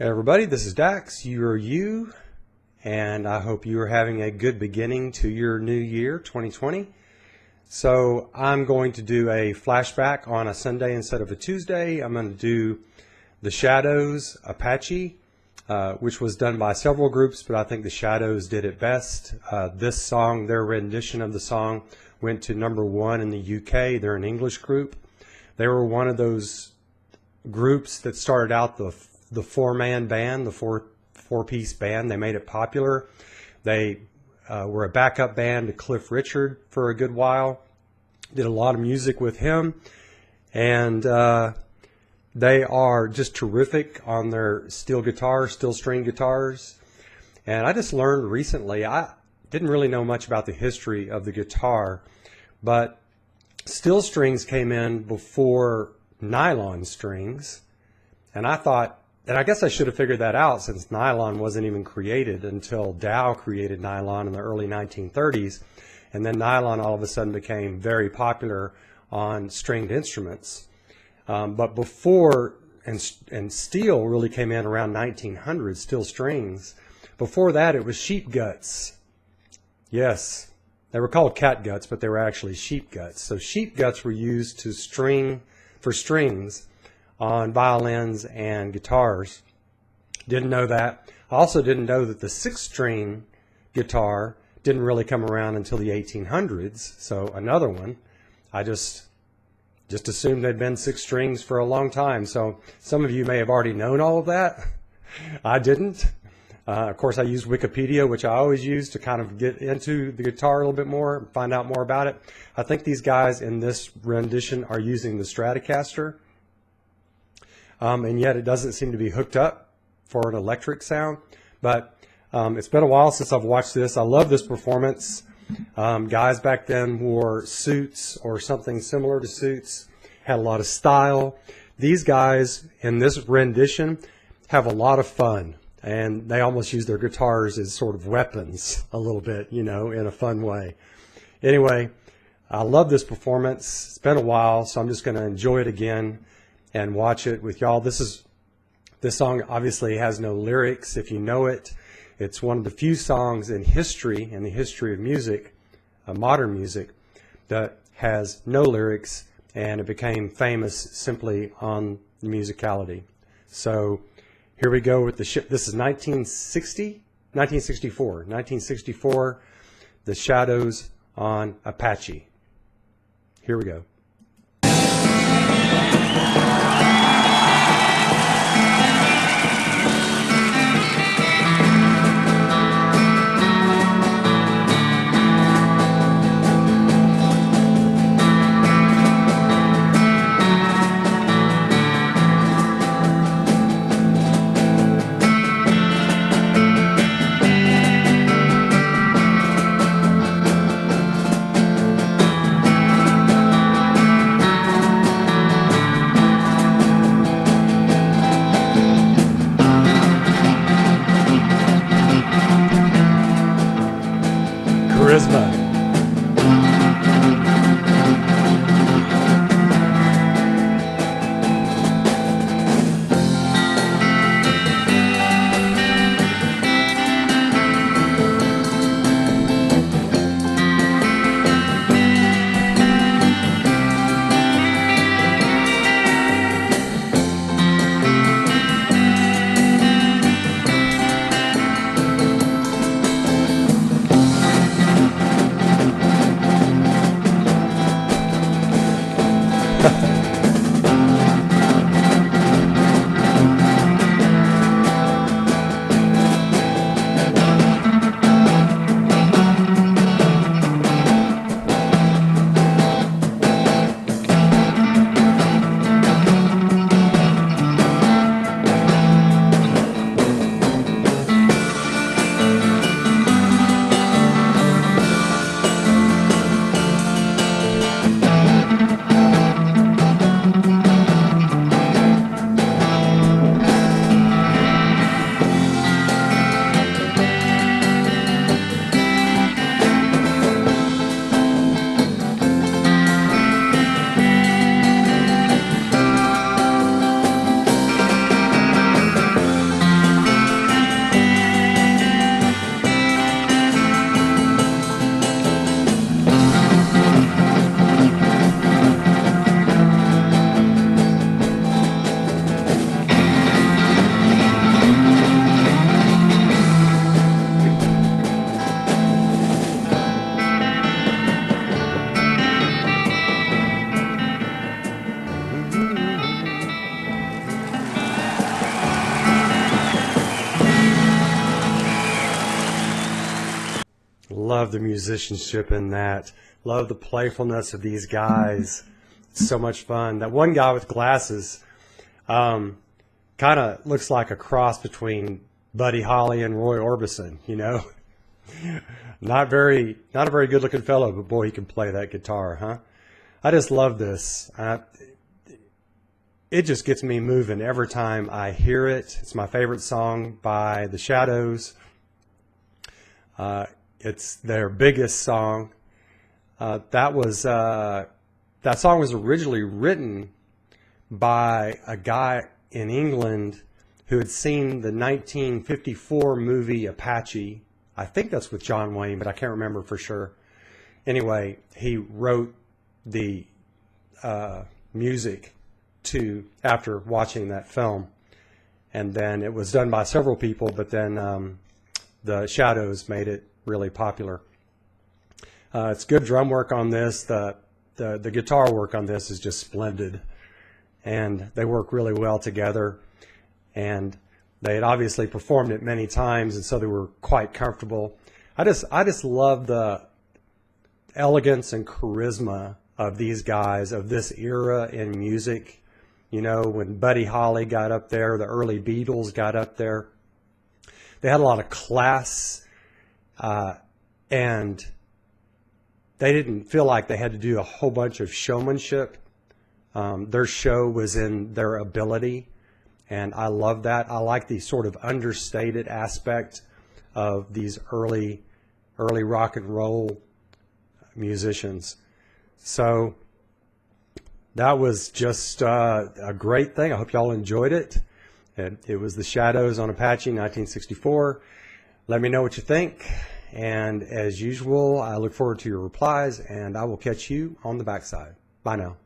Hey everybody, this is Dax. You are you, and I hope you are having a good beginning to your new year, 2020. So I'm going to do a flashback on a Sunday instead of a Tuesday. I'm going to do The Shadows, Apache, which was done by several groups, but I think The Shadows did it best. This song, their rendition of the song, went to #1 in the UK. They're an English group. They were one of those groups that started out the four-man band, the four-piece band. They made it popular. They were a backup band to Cliff Richard for a good while. Did a lot of music with him, and they are just terrific on their steel string guitars. And I just learned recently, I didn't really know much about the history of the guitar, but steel strings came in before nylon strings, and I guess I should have figured that out since nylon wasn't even created until Dow created nylon in the early 1930s, and then nylon all of a sudden became very popular on stringed instruments. But before, and steel really came in around 1900, steel strings. Before that it was sheep guts. Yes, they were called cat guts, but they were actually sheep guts. So sheep guts were used to for strings on violins and guitars. Didn't know that. I also didn't know that the 6-string guitar didn't really come around until the 1800s. So another one. I just assumed they'd been 6 strings for a long time. So some of you may have already known all of that. I didn't. Of course, I used Wikipedia, which I always use to kind of get into the guitar a little bit more, find out more about it. I think these guys in this rendition are using the Stratocaster. And yet it doesn't seem to be hooked up for an electric sound. But it's been a while since I've watched this. I love this performance. Guys back then wore suits or something similar to suits, had a lot of style. These guys in this rendition have a lot of fun, and they almost use their guitars as sort of weapons a little bit, you know, in a fun way. Anyway, I love this performance. It's been a while, so I'm just going to enjoy it again and watch it with y'all. This song obviously has no lyrics. If you know it, it's one of the few songs in the history of music, modern music, that has no lyrics, and it became famous simply on the musicality. So here we go with the ship. This is 1964, The Shadows on Apache. Here we go. love the musicianship in that. Love the playfulness of these guys. It's so much fun. That one guy with glasses kind of looks like a cross between Buddy Holly and Roy Orbison, you know. Not a very good looking fellow, but boy, he can play that guitar, huh? I just love this. It just gets me moving every time I hear it. It's my favorite song by The Shadows. It's their biggest song. That song was originally written by a guy in England who had seen the 1954 movie Apache. I think that's with John Wayne, but I can't remember for sure. Anyway, he wrote the music after watching that film, and then it was done by several people, but then the Shadows made it really popular. It's good drum work on this. The guitar work on this is just splendid, and they work really well together. And they had obviously performed it many times, and so they were quite comfortable. I just love the elegance and charisma of these guys, of this era in music. You know, when Buddy Holly got up there, the early Beatles got up there, they had a lot of class, and they didn't feel like they had to do a whole bunch of showmanship. Their show was in their ability, and I love that. I like the sort of understated aspect of these early rock and roll musicians. So that was just a great thing. I hope y'all enjoyed it. It was The Shadows on Apache, 1964. Let me know what you think. And as usual, I look forward to your replies, and I will catch you on the backside. Bye now.